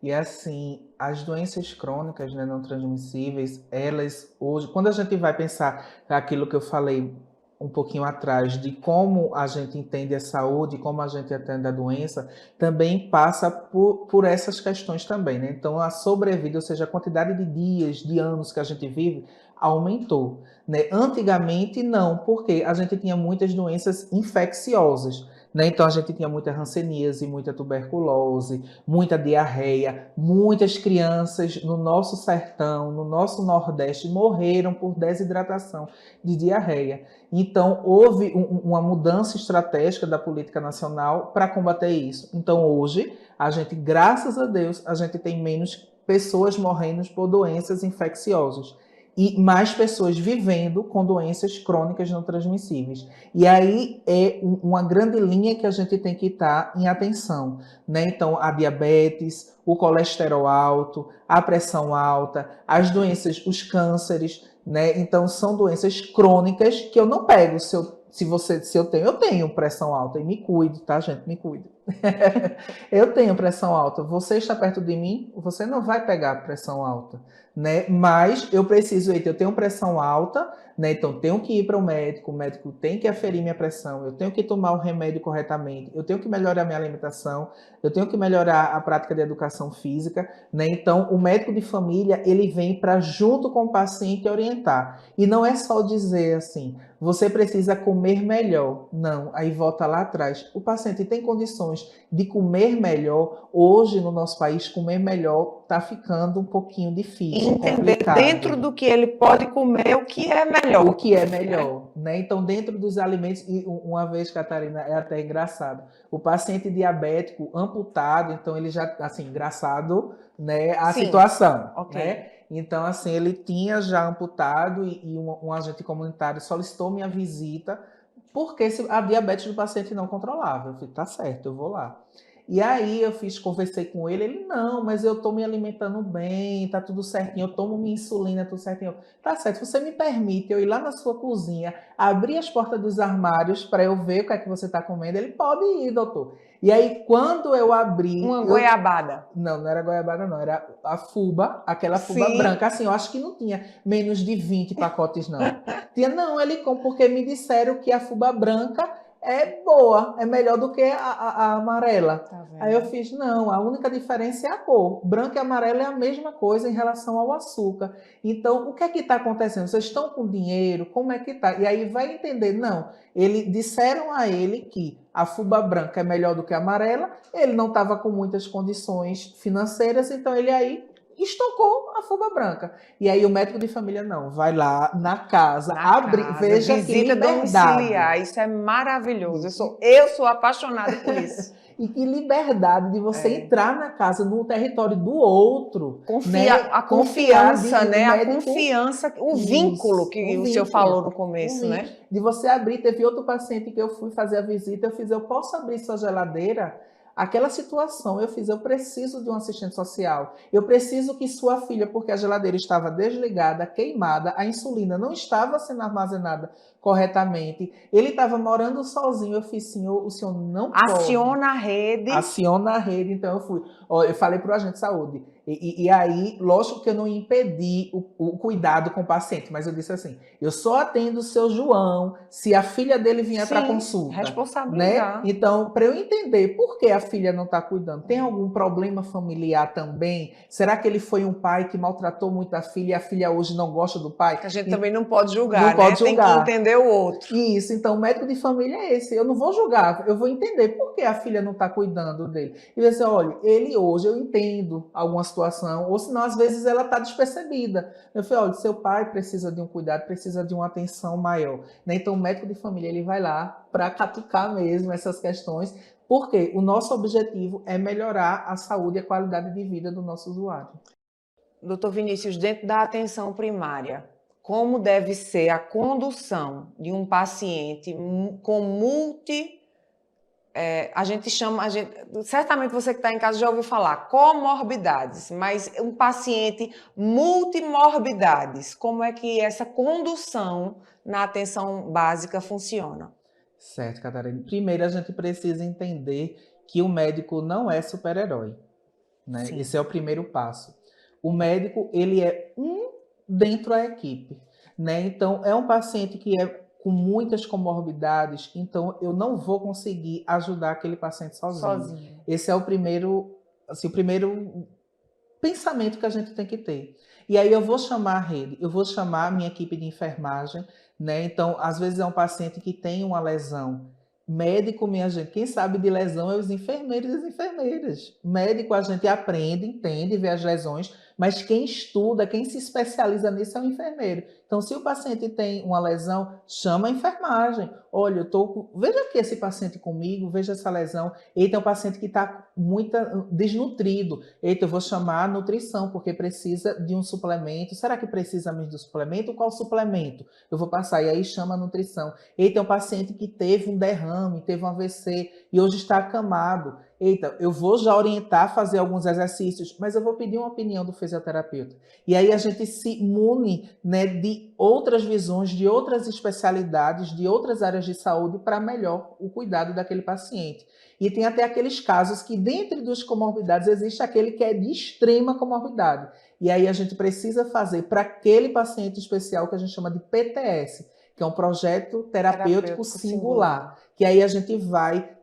E assim, as doenças crônicas, né, não transmissíveis, elas hoje, quando a gente vai pensar aquilo que eu falei um pouquinho atrás, de como a gente entende a saúde, como a gente atende a doença, também passa por essas questões também, né? Então, a sobrevida, ou seja, a quantidade de dias, de anos que a gente vive, aumentou, né? Antigamente, não, porque a gente tinha muitas doenças infecciosas, né? Então, a gente tinha muita hanseníase, muita tuberculose, muita diarreia, muitas crianças no nosso sertão, no nosso Nordeste, morreram por desidratação de diarreia. Então, houve uma mudança estratégica da política nacional para combater isso. Então, hoje, a gente, graças a Deus, a gente tem menos pessoas morrendo por doenças infecciosas e mais pessoas vivendo com doenças crônicas não transmissíveis. E aí é uma grande linha que a gente tem que estar em atenção, né? Então, a diabetes, o colesterol alto, a pressão alta, as doenças, os cânceres, né? Então, são doenças crônicas que eu não pego. Se eu tenho pressão alta, e me cuide, tá, gente? Me cuide. Eu tenho pressão alta. Você está perto de mim, você não vai pegar pressão alta, né? Mas eu preciso, eu tenho pressão alta, né? Então tenho que ir para o médico tem que aferir minha pressão, eu tenho que tomar o remédio corretamente, eu tenho que melhorar minha alimentação, eu tenho que melhorar a prática de educação física, né? Então o médico de família, ele vem para junto com o paciente orientar. E não é só dizer assim, você precisa comer melhor. Não, aí volta lá atrás. O paciente tem condições de comer melhor. Hoje, no nosso país, comer melhor está ficando um pouquinho difícil, Entender complicado. dentro do que ele pode comer o que é melhor. O que é melhor, né? Então, dentro dos alimentos, e uma vez, Catarina, é até engraçado, o paciente diabético amputado, então ele já, assim, engraçado, né, a Sim. situação, Ok. né? Então, assim, ele tinha já amputado e um agente comunitário solicitou minha visita porque a diabetes do paciente não controlava. Eu falei, tá certo, eu vou lá. E aí conversei com ele, não, mas eu tô me alimentando bem, tá tudo certinho, eu tomo minha insulina, tudo certinho. Tá certo, você me permite eu ir lá na sua cozinha, abrir as portas dos armários para eu ver o que é que você tá comendo? Ele pode ir, doutor. E aí, quando eu abri... Uma goiabada. Não era goiabada, não. Era a fuba, aquela fuba Sim. branca. Assim, eu acho que não tinha menos de 20 pacotes, não. Não, ele compra porque me disseram que a fuba branca é boa, é melhor do que a amarela. Tá vendo? Aí eu fiz, não, a única diferença é a cor. Branca e amarela é a mesma coisa em relação ao açúcar. Então, o que é que está acontecendo? Vocês estão com dinheiro? Como é que está? E aí vai entender, não, disseram a ele que a fuba branca é melhor do que a amarela, ele não estava com muitas condições financeiras, então ele aí estocou a fuba branca. E aí o médico de família não, vai lá na casa, veja que visita liberdade. domiciliar, isso é maravilhoso. Eu sou apaixonada por isso. E que liberdade de você entrar na casa, no território do outro. A confiança, né? A médico, confiança, o vínculo que o senhor falou no começo, né? De você abrir, teve outro paciente que eu fui fazer a visita, eu posso abrir sua geladeira? Aquela situação, eu preciso de um assistente social. Eu preciso que sua filha, porque a geladeira estava desligada, queimada, a insulina não estava sendo armazenada corretamente. Ele estava morando sozinho. Eu fiz, senhor, o senhor não pode. Aciona a rede. Aciona a rede. Então eu fui. Eu falei para o agente de saúde. E aí, lógico que eu não impedi o cuidado com o paciente, mas eu disse assim, eu só atendo o seu João se a filha dele vier para consulta. Responsabilizar. Né? Então, para eu entender por que a filha não está cuidando, tem algum problema familiar também? Será que ele foi um pai que maltratou muito a filha e a filha hoje não gosta do pai? A gente também não pode julgar, não né? Pode julgar. Tem que entender o outro. Isso, então o médico de família é esse. Eu não vou julgar, eu vou entender por que a filha não está cuidando dele. E você, olha, ele hoje eu entendo alguma situação, ou senão às vezes ela está despercebida. Eu falei, olha, seu pai precisa de um cuidado, precisa de uma atenção maior. Né? Então o médico de família ele vai lá para catucar mesmo essas questões, porque o nosso objetivo é melhorar a saúde e a qualidade de vida do nosso usuário. Doutor Vinícius, dentro da atenção primária, como deve ser a condução de um paciente com certamente você que está em casa já ouviu falar comorbidades, mas um paciente multimorbidades, como é que essa condução na atenção básica funciona? Certo, Catarina. Primeiro, a gente precisa entender que o médico não é super-herói, né? Esse é o primeiro passo. O médico, ele é dentro da equipe, né? Então, é um paciente que é com muitas comorbidades, então eu não vou conseguir ajudar aquele paciente sozinho. Esse é o primeiro pensamento que a gente tem que ter. E aí eu vou chamar a rede, eu vou chamar a minha equipe de enfermagem, né? Então, às vezes é um paciente que tem uma lesão. Médico, minha gente, quem sabe de lesão é os enfermeiros e as enfermeiras. Médico, a gente aprende, entende, vê as lesões, mas quem estuda, quem se especializa nisso é o enfermeiro. Então, se o paciente tem uma lesão, chama a enfermagem. Olha, veja aqui esse paciente comigo, veja essa lesão. Eita, é um paciente que está muito desnutrido. Eita, eu vou chamar a nutrição, porque precisa de um suplemento. Será que precisa mesmo do suplemento? Qual suplemento? Eu vou passar, e aí chama a nutrição. Eita, é um paciente que teve um derrame, teve um AVC, e hoje está acamado. eita, eu vou já orientar a fazer alguns exercícios, mas eu vou pedir uma opinião do fisioterapeuta. E aí a gente se mune, né, de outras visões, de outras especialidades, de outras áreas de saúde para melhor o cuidado daquele paciente. E tem até aqueles casos que, dentre das comorbidades, existe aquele que é de extrema comorbidade. E aí a gente precisa fazer para aquele paciente especial que a gente chama de PTS, que é um projeto terapêutico singular. Que aí a gente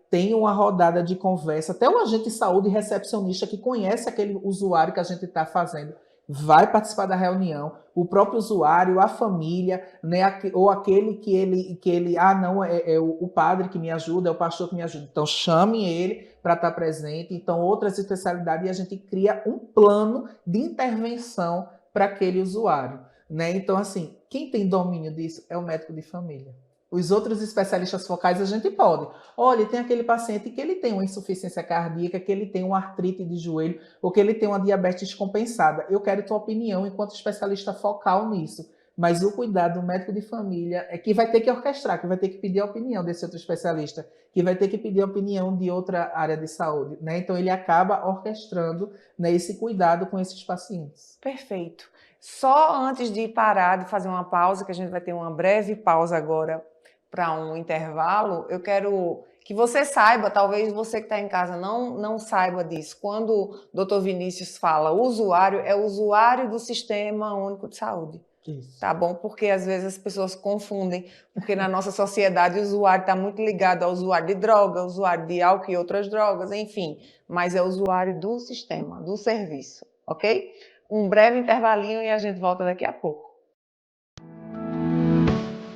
tem uma rodada de conversa, até o agente de saúde recepcionista que conhece aquele usuário que a gente está fazendo, vai participar da reunião, o próprio usuário, a família, né, ou aquele que ele não, é o padre que me ajuda, é o pastor que me ajuda. Então, chame ele para estar presente. Então, outras especialidades, e a gente cria um plano de intervenção para aquele usuário, né? Então, assim, quem tem domínio disso é o médico de família. Os outros especialistas focais a gente pode. Olha, tem aquele paciente que ele tem uma insuficiência cardíaca, que ele tem uma artrite de joelho, ou que ele tem uma diabetes compensada. Eu quero tua opinião enquanto especialista focal nisso. Mas o cuidado do médico de família é que vai ter que orquestrar, que vai ter que pedir a opinião desse outro especialista, que vai ter que pedir a opinião de outra área de saúde, né? Então ele acaba orquestrando, né, esse cuidado com esses pacientes. Perfeito. Só antes de parar, de fazer uma pausa, que a gente vai ter uma breve pausa agora para um intervalo, eu quero que você saiba, talvez você que está em casa não saiba disso. Quando o Dr. Vinícius fala usuário, é usuário do Sistema Único de Saúde. Isso. Tá bom? Porque às vezes as pessoas confundem, porque na nossa sociedade o usuário está muito ligado ao usuário de droga, usuário de álcool e outras drogas, enfim, mas é usuário do sistema, do serviço, ok? Um breve intervalinho e a gente volta daqui a pouco.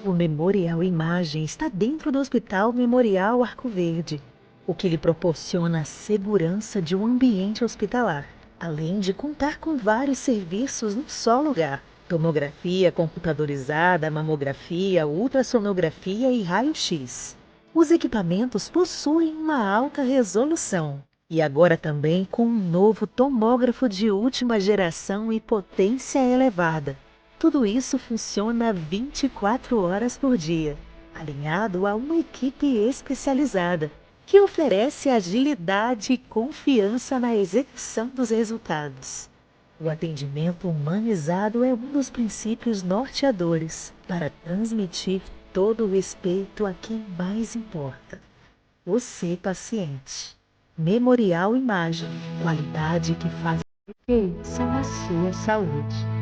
O Memorial Imagem está dentro do Hospital Memorial Arco Verde, o que lhe proporciona a segurança de um ambiente hospitalar, além de contar com vários serviços num só lugar: tomografia computadorizada, mamografia, ultrassonografia e raio-x. Os equipamentos possuem uma alta resolução e agora também com um novo tomógrafo de última geração e potência elevada. Tudo isso funciona 24 horas por dia, alinhado a uma equipe especializada, que oferece agilidade e confiança na execução dos resultados. O atendimento humanizado é um dos princípios norteadores para transmitir todo o respeito a quem mais importa: você, paciente. Memorial Imagem, qualidade que faz diferença na sua saúde.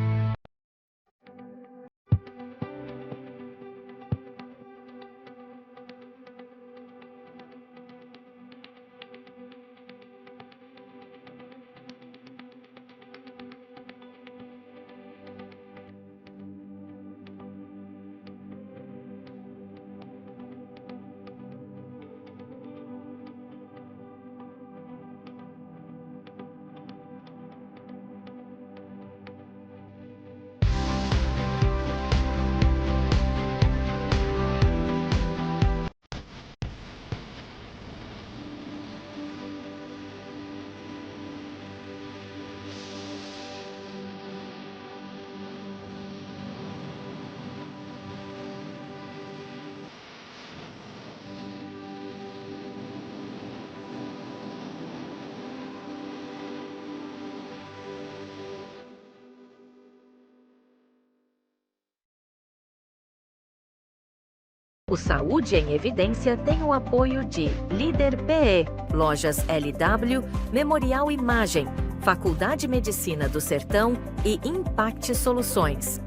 O Saúde em Evidência tem o apoio de Líder PE, Lojas LW, Memorial Imagem, Faculdade Medicina do Sertão e Impact Soluções.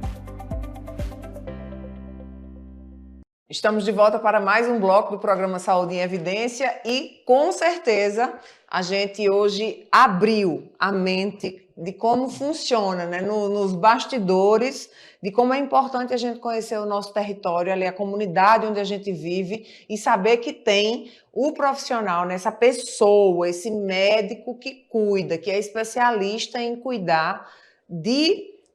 Estamos de volta para mais um bloco do programa Saúde em Evidência e, com certeza, a gente hoje abriu a mente de como funciona, né, nos bastidores, de como é importante a gente conhecer o nosso território, ali, a comunidade onde a gente vive e saber que tem o profissional, né, essa pessoa, esse médico que cuida, que é especialista em cuidar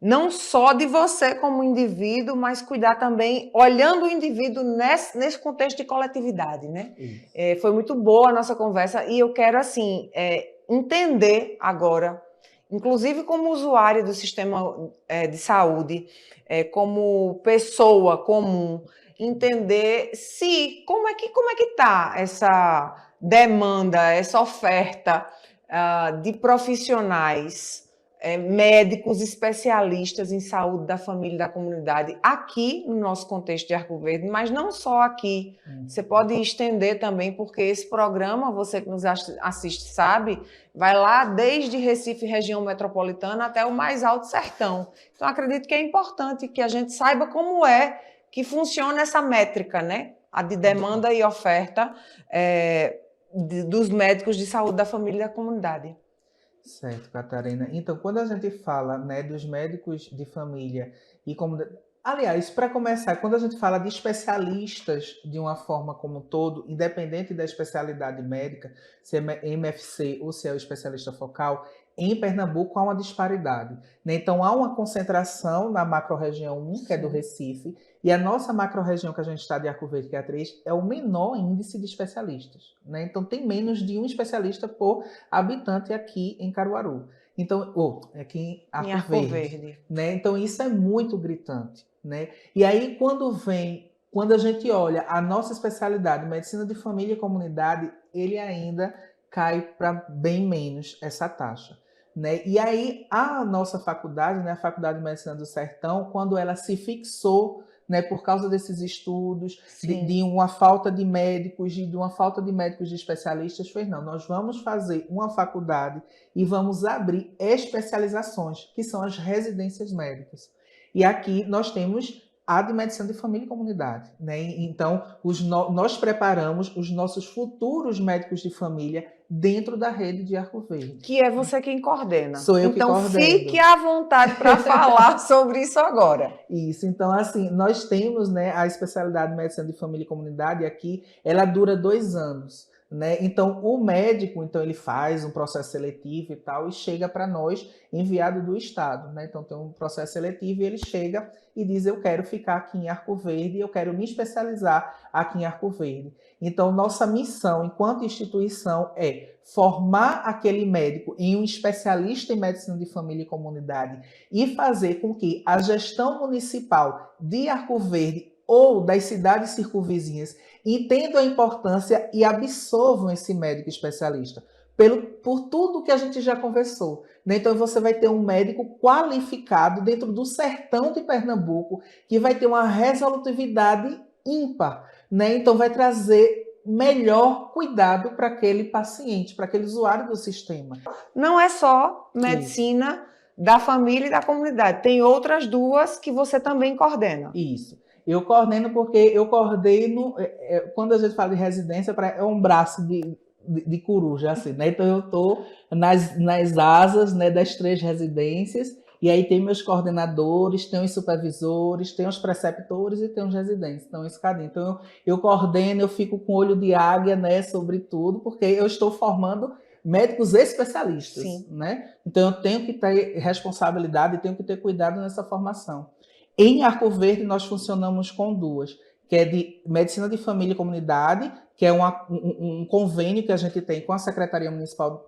não só de você como indivíduo, mas cuidar também, olhando o indivíduo nesse contexto de coletividade, né? Foi muito boa a nossa conversa e eu quero, assim, entender agora, inclusive como usuária do sistema de saúde, como pessoa comum, entender como é que está demanda, essa oferta de profissionais, médicos especialistas em saúde da família e da comunidade aqui no nosso contexto de Arco Verde, mas não só aqui. Você pode estender também, porque esse programa, você que nos assiste sabe, vai lá desde Recife, região metropolitana, até o mais alto sertão. Então, acredito que é importante que a gente saiba como é que funciona essa métrica, né? A de demanda e oferta dos médicos de saúde da família e da comunidade. Certo, Catarina. Então, quando a gente fala, né, dos médicos de família e comunidade... Aliás, para começar, quando a gente fala de especialistas de uma forma como um todo, independente da especialidade médica, se é MFC ou se é o especialista focal, em Pernambuco há uma disparidade, né? Então, há uma concentração na macro-região 1, que é do Recife, e a nossa macro-região que a gente está de Arco Verde, que é a 3, é o menor índice de especialistas, né? Então, tem menos de um especialista por habitante aqui em Caruaru. Então, aqui em Arco Verde, né? Então, isso é muito gritante, né? E aí, quando a gente olha a nossa especialidade, medicina de família e comunidade, ele ainda cai para bem menos essa taxa, né? E aí, a nossa faculdade, né, a Faculdade de Medicina do Sertão, quando ela se fixou, né, por causa desses estudos, de uma falta de médicos e de uma falta de médicos de especialistas, fez não, nós vamos fazer uma faculdade e vamos abrir especializações, que são as residências médicas. E aqui nós temos a de medicina de família e comunidade, né? Então, nós preparamos os nossos futuros médicos de família dentro da rede de Arco Verde. Que é você quem coordena. Sou eu que coordeno. Então, fique à vontade para falar sobre isso agora. Isso, então, assim, nós temos, né, a especialidade de medicina de família e comunidade aqui, ela dura 2 anos. Né? Então, o médico, então, ele faz um processo seletivo e tal, e chega para nós, enviado do Estado. Né? Então, tem um processo seletivo e ele chega e diz, eu quero ficar aqui em Arco Verde, eu quero me especializar aqui em Arco Verde. Então, nossa missão, enquanto instituição, é formar aquele médico em um especialista em medicina de família e comunidade e fazer com que a gestão municipal de Arco Verde ou das cidades circunvizinhas entendam a importância e absorvam esse médico especialista, por tudo que a gente já conversou. Né? Então, você vai ter um médico qualificado dentro do sertão de Pernambuco, que vai ter uma resolutividade ímpar. Né? Então, vai trazer melhor cuidado para aquele paciente, para aquele usuário do sistema. Não é só medicina da família e da comunidade, tem outras 2 que você também coordena. Isso. Eu coordeno porque eu coordeno, quando a gente fala de residência, é um braço de coruja, assim, né? Então eu estou nas asas, né, das 3 residências, e aí tem meus coordenadores, tem os supervisores, tem os preceptores e tem os residentes. Então, isso cadinho. Então eu coordeno, eu fico com olho de águia, né, sobre tudo, porque eu estou formando médicos especialistas, né? Então eu tenho que ter responsabilidade, tenho que ter cuidado nessa formação. Em Arco Verde, nós funcionamos com 2, que é de medicina de família e comunidade, que é um convênio que a gente tem com a Secretaria Municipal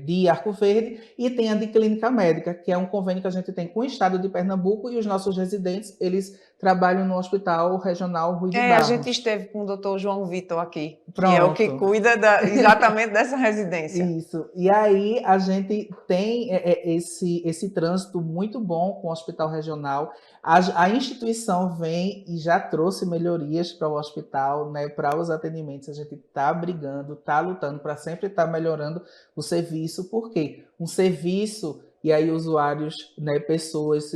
de Arco Verde, e tem a de clínica médica, que é um convênio que a gente tem com o Estado de Pernambuco, e os nossos residentes, eles trabalham no Hospital Regional Rui de Barros. A gente esteve com o Dr. João Vitor aqui, Pronto. Que é o que cuida exatamente dessa residência. Isso. E aí a gente tem esse trânsito muito bom com o Hospital Regional. A instituição vem e já trouxe melhorias para o hospital, né, para os atendimentos. A gente está brigando, está lutando para sempre estar melhorando o serviço. Por quê? Um serviço, e aí usuários, né, pessoas,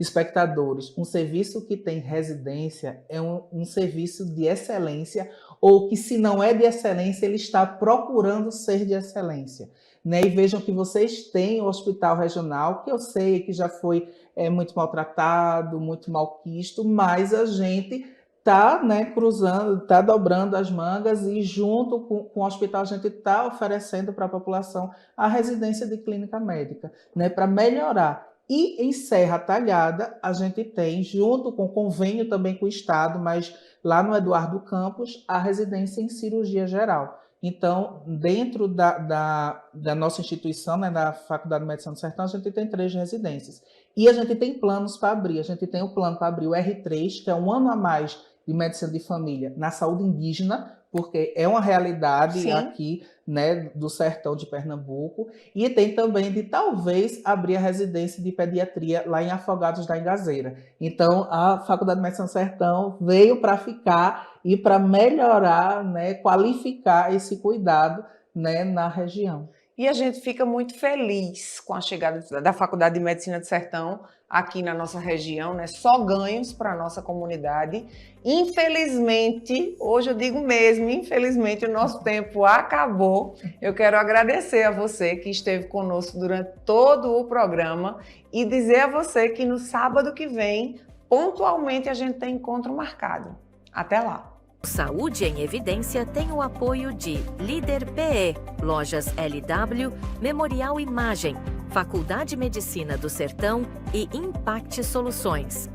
espectadores, um serviço que tem residência é um serviço de excelência, ou que, se não é de excelência, ele está procurando ser de excelência. Né? E vejam que vocês têm o Hospital Regional, que eu sei que já foi muito maltratado, muito malquisto, mas a gente está, né, cruzando, está dobrando as mangas, e junto com o hospital a gente está oferecendo para a população a residência de clínica médica, né, para melhorar. E em Serra Talhada a gente tem, junto com convênio também com o Estado, mas lá no Eduardo Campos, a residência em cirurgia geral. Então, dentro da nossa instituição, né, da Faculdade de Medicina do Sertão, a gente tem 3 residências. E a gente tem planos para abrir. A gente tem o plano para abrir o R3, que é um ano a mais de medicina de família na saúde indígena, porque é uma realidade Sim. aqui, né, do sertão de Pernambuco, e tem também de talvez abrir a residência de pediatria lá em Afogados da Engazeira. Então, a Faculdade de Medicina do Sertão veio para ficar e para melhorar, né, qualificar esse cuidado, né, na região. E a gente fica muito feliz com a chegada da Faculdade de Medicina do Sertão aqui na nossa região, né? Só ganhos para a nossa comunidade. Infelizmente, hoje eu digo mesmo, infelizmente o nosso tempo acabou. Eu quero agradecer a você que esteve conosco durante todo o programa e dizer a você que no sábado que vem, pontualmente, a gente tem encontro marcado. Até lá! Saúde em Evidência tem o apoio de Líder PE, Lojas LW, Memorial Imagem, Faculdade Medicina do Sertão e Impact Soluções.